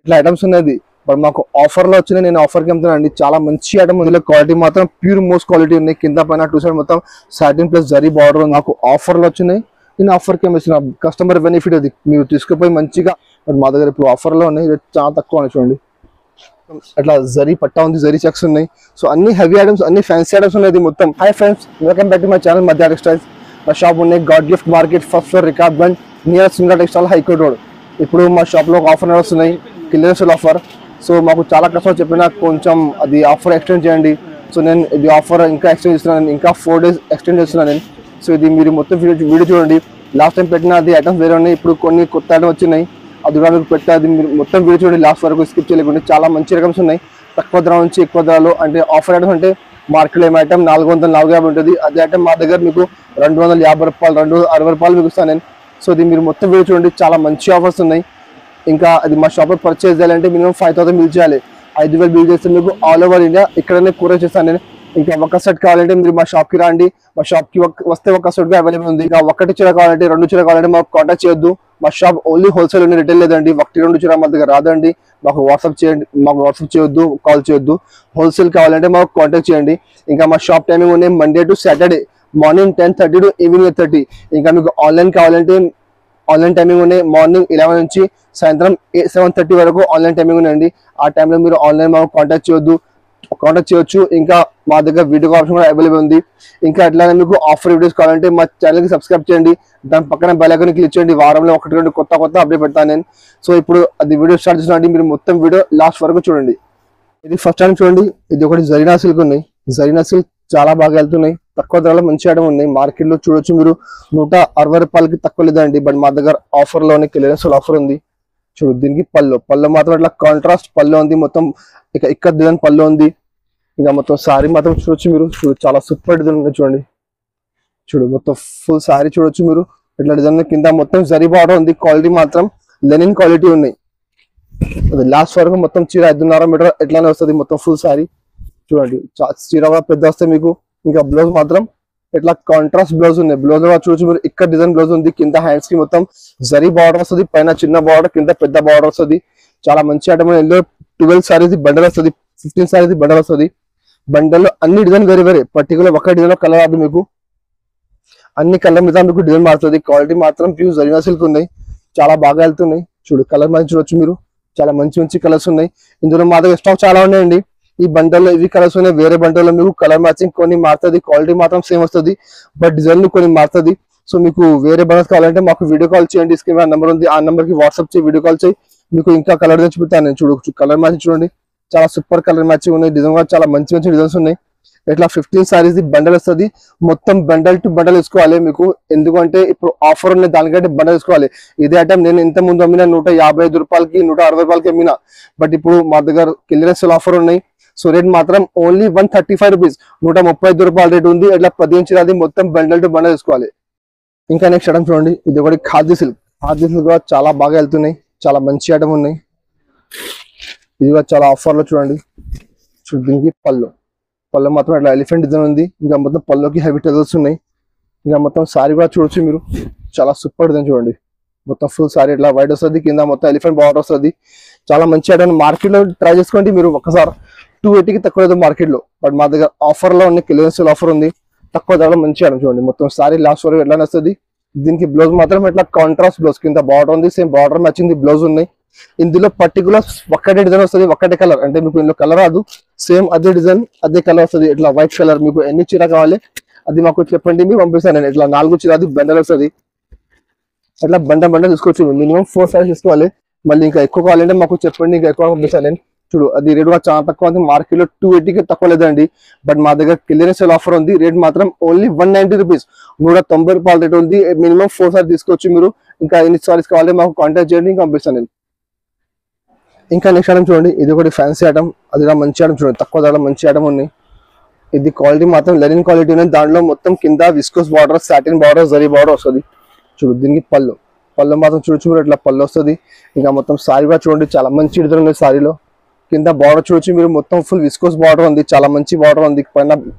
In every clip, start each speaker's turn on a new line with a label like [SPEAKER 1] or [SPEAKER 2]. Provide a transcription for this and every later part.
[SPEAKER 1] ఇట్లా ఐటమ్స్ ఉన్నది. బట్ మాకు ఆఫర్ లో వచ్చినాయి, నేను ఆఫర్ కి అమ్ముతానండి. చాలా మంచి ఐటమ్ ఉంది, క్వాలిటీ మాత్రం ప్యూర్ మోస్ట్ క్వాలిటీ ఉన్నాయి. కింద పైన టూ సైడ్ మొత్తం సాటిన్ ప్లస్ జరీ బార్డర్ నాకు ఆఫర్ లో వచ్చినాయి. నేను ఆఫర్ కి అమ్మిస్తున్నా, కస్టమర్ బెనిఫిట్ అది. మీరు తీసుకుపోయి మంచిగా, బట్ మా దగ్గర ఇప్పుడు ఆఫర్ లో ఉన్నాయి, చాలా తక్కువ ఉన్నాయి చూడండి. అట్లా జరీ పట్టా ఉంది, జరీ చెక్స్ ఉన్నాయి. సో అన్ని హెవీ ఐటమ్స్, అన్ని ఫ్యాన్సీ ఐటమ్స్ ఉన్నాయి మొత్తం. Hi friends, welcome back to my channel మధ్య టెక్స్టైల్స్. మా షాప్ ఉన్నాయి God gift market, first floor, Rikabganj, near singer textile, high court road. ఇప్పుడు మా షాప్ లో ఆఫర్ వస్తున్నాయి, క్లియరెన్స్ ఆఫర్. సో మాకు చాలా కస్టమర్ చెప్పినా కొంచెం అది ఆఫర్ ఎక్స్టెండ్ చేయండి. సో నేను ఇది ఆఫర్ ఇంకా ఎక్స్టెండ్ చేస్తున్నాను, ఇంకా 4 days ఎక్స్టెండ్ చేస్తున్నాను నేను. సో ఇది మీరు మొత్తం వీడియో చూడండి. లాస్ట్ టైం పెట్టిన అది ఐటమ్స్ వేరే ఉన్నాయి, ఇప్పుడు కొన్ని కొత్త ఐటమ్స్ వచ్చినాయి, అది కూడా మీకు పెట్టా. అది మీరు మొత్తం వీడియో చూడండి, లాస్ట్ వరకు స్కిప్ చేయలేకుండా. చాలా మంచి ఐటమ్స్ ఉన్నాయి, తక్కువ ధర నుంచి ఎక్కువ ధరలో. అంటే ఆఫర్ ఐటమ్స్ అంటే మార్కెట్లో ఏం ఐటమ్ 450 ఉంటుంది, అదే ఐటమ్ మా దగ్గర మీకు 250 రూపాయలు, 260 రూపాయలు మీకు ఇస్తాను నేను. సో ఇది మీరు మొత్తం వీడియో చూడండి, చాలా మంచి ఆఫర్స్ ఉన్నాయి. ఇంకా అది మా షాప్ పర్చేస్ చేయాలంటే మినిమం 5000 బిల్ చేయాలి. 5000 బిల్ చేస్తే మీకు ఆల్ ఓవర్ ఇండియా ఇక్కడనే కూర చేస్తాను నేను. ఇంకా ఒక సెట్ కావాలంటే మీరు మా షాప్కి రండి, మా షాప్కి వస్తే ఒక సెట్ అవైలబుల్ ఉంది. ఇంకా ఒకటి చీర కావాలంటే, 2 చీర కావాలంటే మాకు కాంటాక్ట్ చేయొద్దు. మా షాప్ ఓన్లీ హోల్సేల్ ఉంది, రిటైల్ లేదండి. 1-2 చీర మా దగ్గర రాదండి. మాకు వాట్సాప్ చేయండి, మాకు వాట్సాప్ చేయొద్దు, కాల్ చేయొద్దు. హోల్సేల్ కావాలంటే మాకు కాంటాక్ట్ చేయండి. ఇంకా మా షాప్ టైమింగ్ ఉన్నాయి Monday to Saturday morning 10:30 to evening 8:30. ఇంకా మీకు ఆన్లైన్ కావాలంటే ఆన్లైన్ టైమింగ్ ఉన్నాయి, మార్నింగ్ 11 నుంచి సాయంత్రం 7:30 వరకు ఆన్లైన్ టైమింగ్ ఉన్నాయండి. ఆ టైంలో మీరు ఆన్లైన్ మాకు కాంటాక్ట్ చేయొచ్చు. ఇంకా మా దగ్గర వీడియో ఆప్షన్ కూడా అవైలబుల్ ఉంది. ఇంకా అట్లానే మీకు ఆఫర్ వీడియోస్ కావాలంటే మా ఛానల్కి సబ్స్క్రైబ్ చేయండి, దాని పక్కన బెల్ ఐకాన్ క్లిక్ చేయండి. వారంలో 1-2 కొత్త అప్డేట్ పెడతాను నేను. సో ఇప్పుడు అది వీడియో స్టార్ట్ చేసినట్టు మీరు మొత్తం వీడియో లాస్ట్ వరకు చూడండి. ఇది ఫస్ట్ టైం చూడండి, ఇది ఒకటి జరీనా సిల్క్ ఉన్నాయి. జరీనా సిల్క్ చాలా బాగా వెళ్తున్నాయి, తక్కువ ధరలో మంచి ఐటమ్ ఉన్నాయి. మార్కెట్ లో చూడొచ్చు మీరు 160 రూపాయలకి తక్కువ లేదండి, బట్ మా దగ్గర ఆఫర్ లోనే క్లియరెన్స్ ఆఫర్ ఉంది. చూడు, దీనికి పళ్ళు మాత్రం ఇట్లా కాంట్రాస్ట్ పళ్ళు ఉంది, మొత్తం ఇక్కడ డిజైన్ పళ్ళు ఉంది. ఇంకా మొత్తం సారీ మాత్రం చూడొచ్చు మీరు, చాలా సూపర్ డిజైన్ ఉంది చూడండి. చూడు మొత్తం ఫుల్ సారీ చూడొచ్చు మీరు, ఇట్లా డిజైన్ కింద మొత్తం జరీ బార్డర్ ఉంది. క్వాలిటీ మాత్రం లెనిన్ క్వాలిటీ ఉన్నాయి. లాస్ట్ వరకు మొత్తం చీర 5.5 మీటర్ ఎట్లానే వస్తుంది, మొత్తం ఫుల్ సారీ చూడండి. చీర కూడా పెద్ద వస్తాయి మీకు. ఇంకా బ్లౌజ్ మాత్రం ఇట్లా కాంట్రాస్ట్ బ్లౌజ్ ఉన్నాయి. బ్లౌజ్ కూడా చూడొచ్చు మీరు, ఇక్కడ డిజైన్ బ్లౌజ్ ఉంది. కింద హ్యాండ్స్ కి మొత్తం జరీ బార్డర్ వస్తుంది, పైన చిన్న బార్డర్, కింద పెద్ద బార్డర్ వస్తుంది. చాలా మంచి ఐటమ్. ఇందులో 12 సారీస్ బండల్ వస్తుంది, 15 సారీస్ బండల్ వస్తుంది. బండల్ అన్ని డిజైన్ వేరే పర్టికులర్ ఒక డిజైన్ కలర్ రాదు మీకు, అన్ని కలర్ మీద మీకు డిజైన్ మారుతుంది. క్వాలిటీ మాత్రం ప్యూర్ జరీనా సిల్క్ ఉన్నాయి, చాలా బాగా వెళ్తున్నాయి. చూడు కలర్ మ్యాచ్ చూడొచ్చు మీరు, చాలా మంచి కలర్స్ ఉన్నాయి. ఇందులో మా దగ్గర స్టాక్ చాలా ఉన్నాయండి. ఈ బండల్లో ఇవి కలర్స్ ఉన్నాయి, వేరే బండల్లో మీకు కలర్ మ్యాచింగ్ కొన్ని మారుతుంది. క్వాలిటీ మాత్రం సేమ్ వస్తుంది, బట్ డిజైన్ కొన్ని మారుతుంది. సో మీకు వేరే బండల్స్ కావాలంటే మాకు వీడియో కాల్ చేయండి, స్క్రీన్ మీద నెంబర్ ఉంది, ఆ నెంబర్ కి వాట్సాప్ చేసి వీడియో కాల్ చేయి. మీకు ఇంకా కలర్ చూపిస్తాను నేను. చూడొచ్చు కలర్ మ్యాచింగ్ చూడండి, చాలా సూపర్ కలర్ మ్యాచింగ్ ఉన్నాయి. డిజైన్ కూడా చాలా మంచి డిజైన్స్ ఉన్నాయి. ఇట్లా 15 సారీస్ బండల్ వస్తుంది, మొత్తం బండల్ టు బండల్ వేసుకోవాలి మీకు. ఎందుకంటే ఇప్పుడు ఆఫర్ ఉన్నాయి, దానికంటే బండల్ వేసుకోవాలి. ఇదే ఐటమ్ నేను ఇంత ముందు అమ్మినా 155 రూపాయలకి, 160 రూపాయలకి అమ్మినా, బట్ ఇప్పుడు మా దగ్గర క్లియరెన్స్ ఆఫర్ ఉన్నాయి. సో రేట్ మాత్రం ఓన్లీ 135 రూపీస్, 135 రూపాయల రేట్ ఉంది. ఇట్లా 15 చీరది మొత్తం బండల్ టు బండల్ వేసుకోవాలి. ఇంకా నెక్స్ట్ ఐటమ్ చూడండి, ఇది ఒకటి ఖాదీ సిల్క్. ఖాదీ సిల్క్ కూడా చాలా బాగా వెళ్తున్నాయి, చాలా మంచి ఐటమ్ ఉన్నాయి. ఇది కూడా చాలా ఆఫర్ లో చూడండి. దీనికి పళ్ళు మాత్రం ఇట్లా ఎలిఫెంట్ డిజైన్ ఉంది. ఇంకా మొత్తం పళ్ళుకి హెవీ టెజల్స్ ఉన్నాయి. ఇంకా మొత్తం సారీ కూడా చూడొచ్చు మీరు, చాలా సూపర్ డిజైన్ చూడండి. మొత్తం ఫుల్ సారీ ఇట్లా వైట్ వస్తుంది, కింద మొత్తం ఎలిఫెంట్ బార్డర్ వస్తుంది. చాలా మంచి ఐటమ్. మార్కెట్ లో ట్రై చేసుకోండి మీరు ఒకసారి, 280కి తక్కువ లేదు మార్కెట్ లో, బట్ మా దగ్గర ఆఫర్ లో ఉన్న క్లియరెన్స్ ఆఫర్ ఉంది, తక్కువ ధరలో మంచి ఐటమ్ చూడండి. మొత్తం సారీ లాస్ట్ వరకు ఎట్లా వస్తుంది. దీనికి బ్లౌజ్ మాత్రం ఇట్లా కాంట్రాస్ట్ బ్లౌజ్, కింద బార్డర్ ఉంది, సేమ్ బార్డర్ మ్యాచింగ్ బ్లౌజ్ ఉన్నాయి. ఇందులో పర్టికులర్ ఒక్కటే డిజైన్ వస్తుంది, ఒక్కటే కలర్. అంటే మీకు ఇందులో కలర్ రాదు, సేమ్ అదే డిజైన్ అదే కలర్ వస్తుంది. ఇట్లా వైట్ కలర్. మీకు ఎన్ని చీర కావాలి అది మాకు చెప్పండి, మీకు పంపిస్తాను నేను. ఇట్లా 4 చీర అది బండల్ వస్తుంది. ఇట్లా బండ తీసుకోవచ్చు, మినిమం 4 సారీస్ తీసుకోవాలి. మళ్ళీ ఇంకా ఎక్కువ కావాలంటే మాకు చెప్పండి, ఇంకా ఎక్కువ పంపిస్తాను నేను. చూడు అది రేట్ కూడా చాలా తక్కువ ఉంది, మార్కెట్ లో 280కి తక్కువ లేదండి, బట్ మా దగ్గర క్లియరెన్స్ ఆఫర్ ఉంది. రేట్ మాత్రం ఓన్లీ 190 రూపీస్, 190 రూపాయల రేట్ ఉంది. మినిమం 4 సారీస్ తీసుకోవచ్చు మీరు. ఇంకా ఎన్ని సారీస్ కావాలి మాకు కాంటాక్ట్ చేయండి, ఇంకా పంపిస్తాను నేను. ఇంకా నెక్స్ట్ ఐటమ్ చూడండి, ఇది ఒకటి ఫ్యాన్సీ ఐటమ్. అది కూడా మంచి ఐటమ్ చూడండి, తక్కువ ధరలో మంచి ఐటమ్ ఉన్నాయి. ఇది క్వాలిటీ మాత్రం లెనిన్ క్వాలిటీ ఉన్నాయి. దాంట్లో మొత్తం కింద viscose border, satin border, zari border వస్తుంది. చూడు దీనికి పళ్ళు మాత్రం చూడొచ్చు మీరు, ఇట్లా పళ్ళు వస్తుంది. ఇంకా మొత్తం సారీ కూడా చూడండి, చాలా మంచి డిజైన్ ఉంది సారీలో. కింద బార్డర్ చూడొచ్చు మీరు, మొత్తం ఫుల్ విస్కోస్ బార్డర్ ఉంది, చాలా మంచి బార్డర్ ఉంది. పైన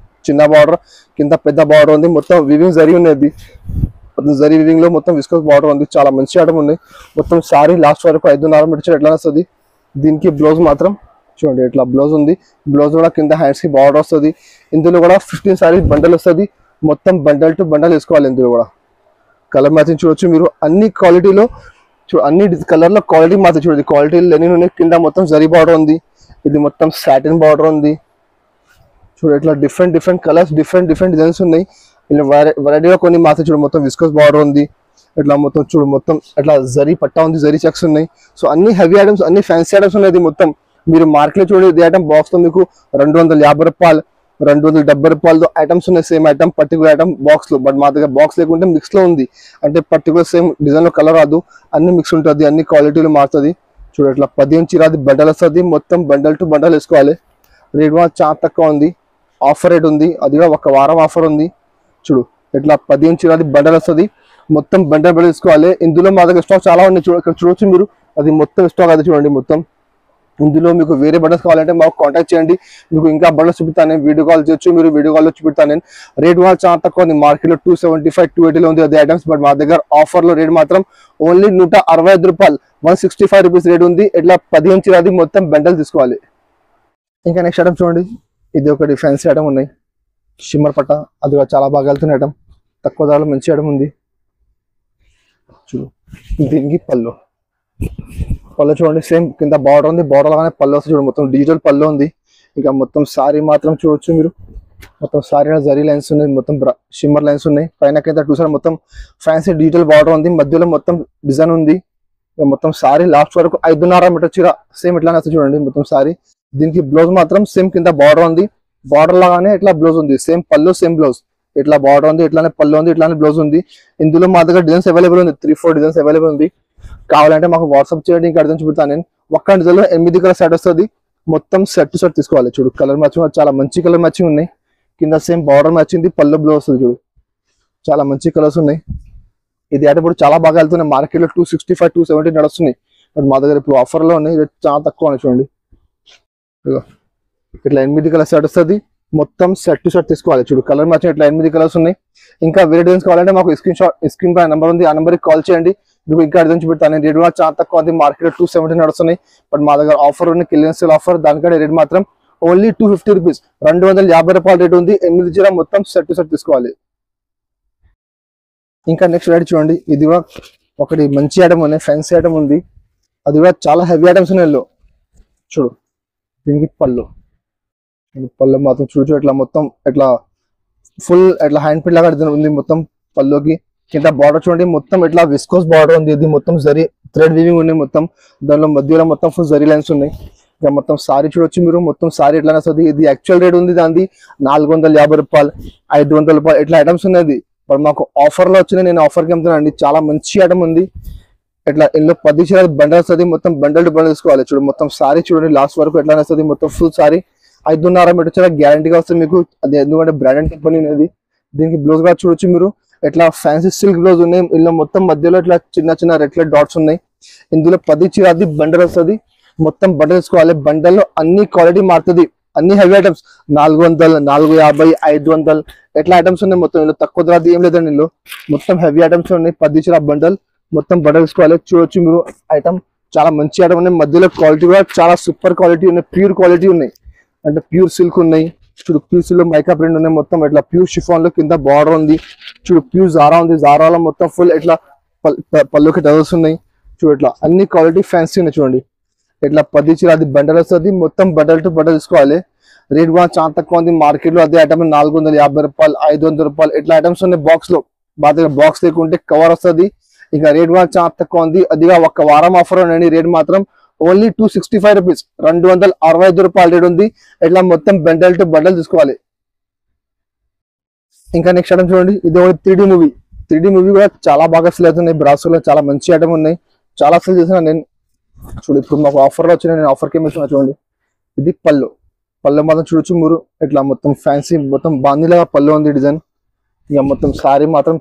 [SPEAKER 1] చిన్న బార్డర్, కింద పెద్ద బార్డర్ ఉంది. మొత్తం వివింగ్ జరీ ఉన్నది, మొత్తం జరీ వివింగ్ లో మొత్తం విస్కోస్ బార్డర్ ఉంది. చాలా మంచి ఐటమ్ ఉంది. మొత్తం సారీ లాస్ట్ వరకు 5.5 మీటర్ ఎట్లా వస్తుంది. దీనికి బ్లౌజ్ మాత్రం చూడండి ఇట్లా బ్లౌజ్ ఉంది. బ్లౌజ్ కూడా కింద హ్యాండ్స్ కి బార్డర్ వస్తుంది. ఇందులో కూడా 15 సారీస్ బండల్ వస్తుంది. మొత్తం బండల్ టు బండల్ వేసుకోవాలి. ఇందులో కూడా కలర్ మ్యాచింగ్ చూడొచ్చు మీరు. అన్ని క్వాలిటీలో అన్ని కలర్ లో క్వాలిటీ మాత్రం చూడండి. క్వాలిటీ లెనిన్ ఉన్నాయి. కింద మొత్తం జరీ బార్డర్ ఉంది. ఇది మొత్తం సాటిన్ బార్డర్ ఉంది. చూడు ఇట్లా డిఫరెంట్ కలర్స్ డిఫరెంట్ డిజైన్స్ ఉన్నాయి. ఇలా వెరైటీగా కొన్ని మాత్రం చూడు మొత్తం విస్కోస్ బార్డర్ ఉంది. ఇట్లా మొత్తం చూడు మొత్తం ఇట్లా జరీ పట్టా ఉంది. జరీ చెక్స్ ఉన్నాయి. సో అన్ని హెవీ ఐటమ్స్ అన్ని ఫ్యాన్సీ ఐటమ్స్ ఉన్నాయి. మొత్తం మీరు మార్కెట్ లో చూడండి ఇది ఐటమ్ బాక్స్ లో మీకు 250 రూపాయలు 270 రూపాయలతో ఐటమ్స్ ఉన్నాయి. Same item particular item box లో. బట్ మా దగ్గర బాక్స్ లేకుంటే మిక్స్ లో ఉంది. అంటే పర్టికులర్ సేమ్ డిజైన్ లో కలర్ రాదు. అన్ని మిక్స్ ఉంటుంది. అన్ని క్వాలిటీలు మారుతుంది. చూడు ఇట్లా 15 చీరాది బండల్ వస్తుంది. మొత్తం బండల్ టు బండల్ వేసుకోవాలి. రేట్ కూడా చాలా తక్కువ ఉంది. ఆఫర్ రేట్ ఉంది. అది కూడా ఒక వారం ఆఫర్ ఉంది. చూడు ఇట్లా 15 చీరాది బండల్ వస్తుంది. మొత్తం బండల్ వేసుకోవాలి. ఇందులో మా దగ్గర స్టాక్ చాలా ఉన్నాయి. చూడొచ్చు మీరు. అది మొత్తం స్టాక్ అది చూడండి మొత్తం. ఇందులో మీకు వేరే బండల్స్ కావాలంటే మాకు కాంటాక్ట్ చేయండి. మీకు ఇంకా బండల్స్ చూపిస్తాను. వీడియో కాల్ చేయొచ్చు. మీరు వీడియో కాల్లో చూపిస్తాను. నేను రేట్ కూడా చాలా తక్కువ ఉంది. మార్కెట్ లో 275 280 ఉంది అది ఐటమ్స్. బట్ మా దగ్గర ఆఫర్ లో రేట్ మాత్రం ఓన్లీ 165 రూపాయలు 165 రూపీస్ రేట్ ఉంది. ఇట్లా 15 చీరాది మొత్తం బండల్ తీసుకోవాలి. ఇంకా నెక్స్ట్ ఐటమ్ చూడండి. ఇది ఒకటి ఫ్యాన్సీ ఐటమ్ ఉన్నాయి. షిమ్మర్ పట్ట అది కూడా చాలా బాగా వెళ్తున్న ఐటమ్. తక్కువ ధరలో మంచి ఐటమ్ ఉంది. చూడు దీనికి పళ్ళు చూడండి. సేమ్ కింద బార్డర్ ఉంది. బార్డర్ లాగానే పళ్ళు వస్తుంది. చూడు మొత్తం డిజిటల్ పళ్ళు ఉంది. ఇంకా మొత్తం సారీ మాత్రం చూడొచ్చు మీరు. మొత్తం సారీ జరీ లైన్స్ ఉన్నాయి. మొత్తం షిమ్మర్ లైన్స్ ఉన్నాయి. పైన కింద చూసారు మొత్తం ఫ్యాన్సీ డిజిటల్ బార్డర్ ఉంది. మధ్యలో మొత్తం డిజైన్ ఉంది. మొత్తం సారీ లాస్ట్ వరకు 5.5 మీటర్ చీర సేమ్ ఇట్లానే వస్తుంది చూడండి మొత్తం సారీ. దీనికి బ్లౌజ్ మాత్రం సేమ్ కింద బార్డర్ ఉంది. బార్డర్ లాగానే ఇట్లా బ్లౌజ్ ఉంది. సేమ్ పళ్ళు సేమ్ బ్లౌజ్. ఇట్లా బార్డర్ ఉంది. ఇట్లానే పళ్ళు ఉంది. ఇట్లానే బ్లౌజ్ ఉంది. ఇందులో మా దగ్గర డిజైన్స్ అవైలబుల్ ఉంది. 3-4 డిజైన్స్ అవైలబుల్ ఉంది. కావాలంటే మాకు వాట్సాప్ చేయండి. ఇంకా అర్థం చూపుతాను నేను. ఒక్క డిజైన్లో 8 కలర్ సెట్ వస్తుంది. మొత్తం సెట్ టు సెట్ తీసుకోవాలి. చూడు కలర్ మ్యాచింగ్ చాలా మంచి కలర్ మ్యాచింగ్ ఉన్నాయి. కింద సేమ్ బార్డర్ మ్యాచింగ్ పళ్ళు బ్లౌజ్ వస్తుంది. చూడు చాలా మంచి కలర్స్ ఉన్నాయి. ఇది అంటే ఇప్పుడు చాలా బాగా వెళ్తున్నాయి. మార్కెట్ లో 265 270 నడుస్తున్నాయి. బట్ మా దగ్గర ఇప్పుడు ఆఫర్ లో ఉన్నాయి. చాలా తక్కువ ఉన్నాయి చూడండి. ఇట్లా 8 కలర్ సెట్ వస్తుంది. మొత్తం సెట్ టు సెట్ తీసుకోవాలి. చూడు కలర్ మ్యాచింగ్ ఇట్లా 8 కలర్స్ ఉన్నాయి. ఇంకా వేరే డిజైన్స్ కావాలంటే మాకు స్క్రీన్ పై నెంబర్ ఉంది. ఆ నెంబర్కి కాల్ చేయండి. మీకు ఇంకా అర్థం చూపెడతాను. రేట్ కూడా చాలా తక్కువ ఉంది. మార్కెట్ లో 270 నడుస్తున్నాయి. బట్ మా దగ్గర ఆఫర్ ఉంది. Cillian sale offer. దానికంటే రేట్ మాత్రం ఓన్లీ 250 రూపీస్ 250 రూపాయల రేట్ ఉంది. 8 చీర మొత్తం సెట్ టు సెట్ తీసుకోవాలి. ఇంకా నెక్స్ట్ రేట్ చూడండి. ఇది కూడా ఒకటి మంచి ఐటమ్ ఉంది. ఫ్యాన్సీ ఐటమ్ ఉంది. అది కూడా చాలా హెవీ ఐటమ్స్ ఉన్నాయి. చూడు దీనికి పళ్ళు మాత్రం చూడు ఇట్లా మొత్తం ఇట్లా ఫుల్ ఇట్లా హ్యాండ్ ప్రింట్ లాగా ఉంది. మొత్తం పళ్ళుకి కింద బార్డర్ చూడండి. మొత్తం ఇట్లా విస్కోస్ బార్డర్ ఉంది. ఇది మొత్తం జరీ థ్రెడ్ వీవింగ్ ఉన్నాయి. మొత్తం దానిలో మధ్యలో మొత్తం ఫుల్ జరీ లైన్స్ ఉన్నాయి. ఇక మొత్తం సారీ చూడొచ్చు మీరు. మొత్తం సారీ ఎట్లా వస్తుంది. ఇది యాక్చువల్ రేట్ ఉంది దాన్ని 450 రూపాయలు 500 రూపాయలు ఇట్లా ఐటమ్స్ ఉన్నాయి. బట్ మాకు ఆఫర్ లో వచ్చినాయి. నేను ఆఫర్కి అమ్ముతున్నానండి. చాలా మంచి ఐటమ్ ఉంది. ఇట్లా ఇందులో 10 చీర బండల్ వస్తుంది. మొత్తం బండల్ టు బండల్ తీసుకోవాలి. చూడు మొత్తం సారీ చూడండి లాస్ట్ వరకు ఎట్లా వస్తుంది. మొత్తం ఫుల్ సారీ 5.5 మీటర్ చీర గ్యారంటీగా వస్తుంది మీకు. అది ఎందుకంటే బ్రాండెడ్ కంపెనీ అనేది. దీనికి బ్లౌజ్ కూడా చూడొచ్చు మీరు. ఇట్లా ఫ్యాన్సీ సిల్క్ బ్లౌజ్ ఉన్నాయి. ఇందులో మొత్తం మధ్యలో ఇట్లా చిన్న రెడ్ డాట్స్ ఉన్నాయి. ఇందులో 10 చీర అది బండల్ వస్తుంది. మొత్తం బండల్ తీసుకోవాలి. బండల్లో అన్ని క్వాలిటీ మారుతుంది. అన్ని హెవీ ఐటమ్స్ 400 450 500 ఎట్లా ఐటమ్స్ ఉన్నాయి. మొత్తం ఇందులో తక్కువ ధర ఏం లేదండి. ఇందులో మొత్తం హెవీ ఐటమ్స్ ఉన్నాయి. 10 చీర బండల్ మొత్తం బండల్ తీసుకోవాలి. చూడొచ్చు మీరు ఐటమ్ చాలా మంచి ఐటమ్ ఉన్నాయి. మధ్యలో క్వాలిటీ కూడా చాలా సూపర్ క్వాలిటీ ఉన్నాయి. ప్యూర్ క్వాలిటీ ఉన్నాయి. అంటే ప్యూర్ సిల్క్ ఉన్నాయి. చూడు ప్యూర్ సిల్క్ మైకా ప్రింట్ ఉన్నాయి. మొత్తం ఇట్లా ప్యూర్ షిఫాన్ లో కింద బార్డర్ ఉంది. చూడు ప్యూర్ జారా ఉంది. జారాలో మొత్తం ఫుల్ ఇట్లా పళ్ళుకి డజల్స్ ఉన్నాయి. చూడు ఇట్లా అన్ని క్వాలిటీ ఫ్యాన్సీ ఉన్నాయి. చూడండి ఇట్లా 10 చీర అది బండల్ వస్తుంది. మొత్తం బండల్ టు బండల్ తీసుకోవాలి. రేట్ కూడా చాలా తక్కువ ఉంది. మార్కెట్ లో అదే ఐటమ్ 450 రూపాయలు 500 రూపాయలు ఇట్లా ఐటమ్స్ ఉన్నాయి. బాక్స్ లో మా దగ్గర బాక్స్ లేకుంటే కవర్ వస్తుంది. ఇక రేట్ కూడా చాలా తక్కువ ఉంది. అదిగా ఒక వారం ఆఫర్ ఉండండి. రేట్ మాత్రం ఓన్లీ 265 రూపీస్ 265 రూపాయల రేట్ ఉంది. ఇట్లా మొత్తం బండల్ టు బండల్ తీసుకోవాలి. ఇంకా నెక్స్ట్ ఐటమ్ చూడండి. ఇది ఒకటి 3D మూవీ కూడా చాలా బాగా సేల్ అవుతున్నాయి. బ్రాసోలో చాలా మంచి ఐటమ్ ఉన్నాయి. చాలా సేల్ చేసిన నేను. చూడు ఇప్పుడు మాకు ఆఫర్ లో వచ్చిన నేను ఆఫర్కి ఏమి ఇస్తున్నా చూడండి. ఇది పళ్ళు మాత్రం చూడొచ్చు మీరు. ఇట్లా మొత్తం ఫ్యాన్సీ మొత్తం బాందీలాగా పళ్ళు ఉంది డిజైన్. ఇక మొత్తం సారీ మాత్రం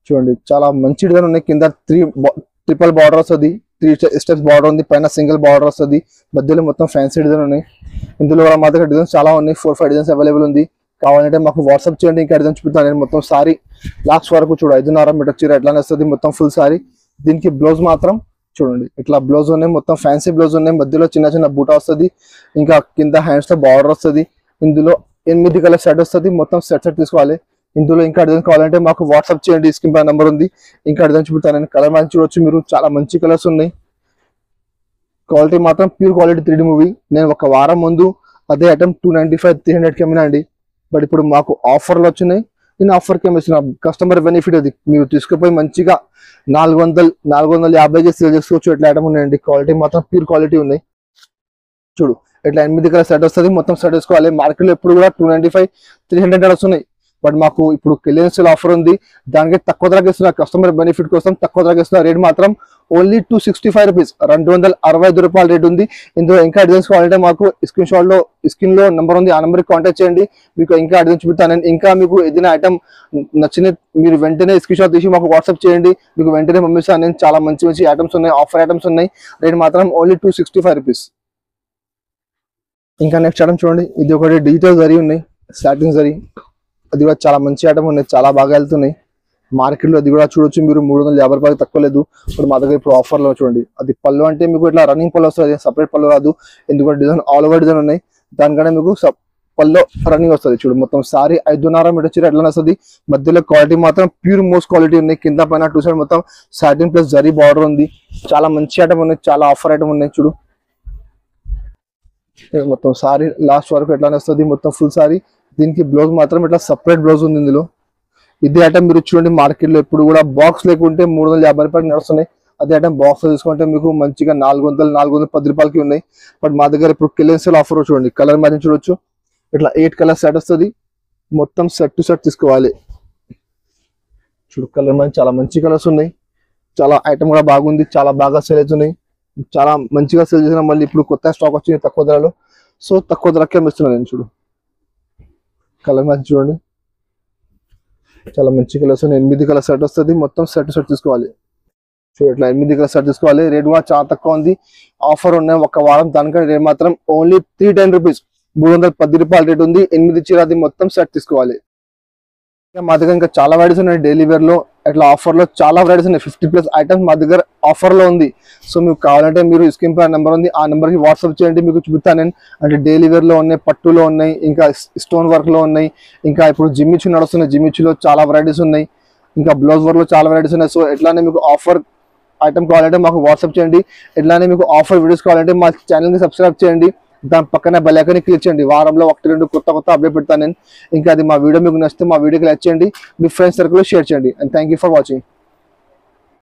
[SPEAKER 1] చూడండి చాలా మంచి డిజైన్ ఉన్నాయి. కింద 3 బార్డర్ వస్తుంది. 3 స్టెప్స్ బార్డర్ ఉంది. పైన సింగిల్ బార్డర్ వస్తుంది. మధ్యలో మొత్తం ఫ్యాన్సీ డిజైన్ ఉన్నాయి. ఇందులో కూడా మా దగ్గర డిజైన్స్ చాలా ఉన్నాయి. 4-5 డిజైన్స్ అవైలబుల్ ఉంది. కావాలంటే మాకు వాట్సాప్ చేయండి. ఇంకా డిజైన్ చూపుతాను నేను. మొత్తం సారీ లాస్ట్ వరకు చూడు 5.5 మీటర్ చీర ఎట్లానే వస్తుంది. మొత్తం ఫుల్ సారీ. దీనికి బ్లౌజ్ మాత్రం చూడండి ఇట్లా బ్లౌజ్ ఉన్నాయి, మొత్తం ఫ్యాన్సీ బ్లౌజ్ ఉన్నాయి, మధ్యలో చిన్న చిన్న బూటా వస్తుంది, ఇంకా కింద హ్యాండ్స్ తో బార్డర్ వస్తుంది. ఇందులో 8 కలర్ సెట్ వస్తుంది, మొత్తం సెట్ తీసుకోవాలి. ఇందులో ఇంకా డిజైన్ కావాలంటే మాకు వాట్సాప్ చేయండి, స్క్రీన్ పై నెంబర్ ఉంది. ఇంకా డిజైన్ చూపుతాను, కలర్ మ్యాచ్ చూడొచ్చు మీరు, చాలా మంచి కలర్స్ ఉన్నాయి. క్వాలిటీ మాత్రం ప్యూర్ క్వాలిటీ 3D మూవీ. నేను ఒక వారం ముందు అదే ఐటమ్ 295 300కి అమ్మినా అండి. బట్ ఇప్పుడు మాకు ఆఫర్లు వచ్చినాయి, నేను ఆఫర్కి అమ్మిస్తున్నా. కస్టమర్ బెనిఫిట్ అది, మీరు తీసుకుపోయి మంచిగా 450 చేసి సేల్ చేసుకోవచ్చు. ఎట్లా ఐటమ్ ఉన్నాయండి, క్వాలిటీ మాత్రం ప్యూర్ క్వాలిటీ ఉన్నాయి. చూడు ఇట్లా 8 కలర్ సెట్ వస్తుంది, మొత్తం సెట్ వేసుకోవాలి. మార్కెట్లో ఎప్పుడు కూడా 295 300 వస్తున్నాయి. బట్ మాకు ఇప్పుడు క్లియరెన్స్ సేల్ ఆఫర్ ఉంది, దానికి తక్కువ ధరకి ఇస్తున్నా. కస్టమర్ బెనిఫిట్ కోసం తక్కువ ధరకి ఇస్తున్నా. రేట్ మాత్రం ఓన్లీ 265 రూపీస్, 265 రూపాయల రేట్ ఉంది. ఇందులో ఇంకా డిజైన్స్ కావాలంటే మాకు స్క్రీన్ లో నెంబర్ ఉంది, ఆ నెంబర్కి కాంటాక్ట్ చేయండి. మీకు ఇంకా డిజైన్ చూపిస్తాను. ఇంకా మీకు ఏదైనా ఐటమ్ నచ్చిన మీరు వెంటనే స్క్రీన్ షాట్ తీసి మాకు వాట్సాప్ చేయండి, మీకు వెంటనే పంపిస్తాను. నేను చాలా మంచి ఐటమ్స్ ఉన్నాయి, ఆఫర్ ఐటమ్స్ ఉన్నాయి. రేట్ మాత్రం ఓన్లీ 265 రూపీస్. ఇంకా నెక్స్ట్ ఐటమ్ చూడండి, ఇది ఒకటి డిజిటల్ జరీ ఉన్నాయి, సాటిన్ జరీ. అది కూడా చాలా మంచి ఐటమ్ ఉన్నాయి, చాలా బాగా వెళ్తున్నాయి మార్కెట్లో. అది కూడా చూడొచ్చు మీరు, 350 రూపాయలు తక్కువ లేదు. ఇప్పుడు మా దగ్గర ఇప్పుడు ఆఫర్లో చూడండి. అది పళ్ళు అంటే మీకు ఇట్లా రన్నింగ్ పళ్ళు వస్తుంది, సపరేట్ పళ్ళు రాదు. ఎందుకంటే డిజైన్ ఆల్ ఓవర్ డిజైన్ ఉన్నాయి, దానికన్నా మీకు పళ్ళు రన్నింగ్ వస్తుంది. చూడు మొత్తం సారీ 5.5 మీటర్ చీర ఎట్లా వస్తుంది. మధ్యలో క్వాలిటీ మాత్రం ప్యూర్ మోస్ట్ క్వాలిటీ ఉన్నాయి. కింద పైన 2 సైడ్ మొత్తం సాటిన్ ప్లస్ జరీ బార్డర్ ఉంది. చాలా మంచి ఐటమ్ ఉన్నాయి, చాలా ఆఫర్ ఐటమ్ ఉన్నాయి. చూడు మొత్తం సారీ లాస్ట్ వరకు ఎట్లానే వస్తుంది, మొత్తం ఫుల్ సారీ. దీనికి బ్లౌజ్ మాత్రం ఇట్లా సపరేట్ బ్లౌజ్ ఉంది ఇందులో. ఇదే ఐటమ్ మీరు చూడండి మార్కెట్లో ఎప్పుడు కూడా బాక్స్ లేకుంటే 350 రూపాయలు నడుస్తున్నాయి. అదే ఐటమ్ బాక్స్ తీసుకుంటే మీకు మంచిగా 410 రూపాయలకి ఉన్నాయి. బట్ మా దగ్గర ఇప్పుడు క్లియరెన్స్ సేల్ ఆఫర్ చూడండి, కలర్ మ్యాచింగ్ చూడొచ్చు. ఇట్లా 8 కలర్ సెట్ వస్తుంది, మొత్తం సెట్ టు సెట్ తీసుకోవాలి. చూడు కలర్ మ్యాచింగ్ చాలా మంచి కలర్స్ ఉన్నాయి, చాలా ఐటమ్ కూడా బాగుంది, చాలా బాగా సేల్ అవుతున్నాయి, చాలా మంచిగా సేల్ చేసిన. మళ్ళీ ఇప్పుడు కొత్త స్టాక్ వచ్చింది తక్కువ ధరలో, సో తక్కువ ధరకే ఇస్తున్నాను నేను. చూడు కలర్ మ్యాచ్ చూడండి, చాలా మంచి కలర్స్. 8 కలర్ సెట్ వస్తుంది, మొత్తం సెట్ తీసుకోవాలి. చూడు ఇట్లా 8 కలర్ సెట్ తీసుకోవాలి. రేట్ కూడా చాలా తక్కువ ఉంది, ఆఫర్ ఉన్నాయి ఒక వారం. దానికంటే రేట్ మాత్రం ఓన్లీ 310 రూపీస్, 310 రూపాయల రేట్ ఉంది. 8 చీరది మొత్తం సెట్ తీసుకోవాలి. మా దగ్గర ఇంకా చాలా వెరైటీస్ ఉన్నాయి డైలీ వేర్ లో, అట్లా ఆఫర్ లో చాలా వెరైటీస్ ఉన్నాయి. 50+ ఐటమ్స్ మా దగ్గర ఆఫర్ లో ఉంది. సో మీకు కావాలంటే మీరు స్క్రీన్ పై నెంబర్ ఉంది, ఆ నెంబర్ కి వాట్సాప్ చేయండి, మీకు చూపిస్తాను నేను. అంటే డైలీ వేర్ లో ఉన్నాయి, పట్టులో ఉన్నాయి, ఇంకా స్టోన్ వర్క్ లో ఉన్నాయి, ఇంకా ఇప్పుడు జిమ్మిచ్చు నడుస్తున్నాయి. జిమ్మిచ్చులో చాలా వెరైటీస్ ఉన్నాయి, ఇంకా బ్లౌజ్ వర్క్ లో చాలా వెరైటీస్ ఉన్నాయి. సో ఎట్లానే మీకు ఆఫర్ ఐటమ్ కావాలంటే మాకు వాట్సాప్ చేయండి. ఎట్లానే మీకు ఆఫర్ వీడియోస్ కావాలంటే మా ఛానల్ కి సబ్స్క్రైబ్ చేయండి, దాని పక్కన బెల్ ఐకాన్ క్లిక్ చేయండి. వారంలో 1-2 కొత్త అప్డేట్ పెడతాను నేను. ఇంకా అది మా వీడియో మీకు నచ్చితే మా వీడియోకి లైక్ చేయండి, మీ ఫ్రెండ్స్ సర్కిల్లో షేర్ చేయండి. And thank you for watching.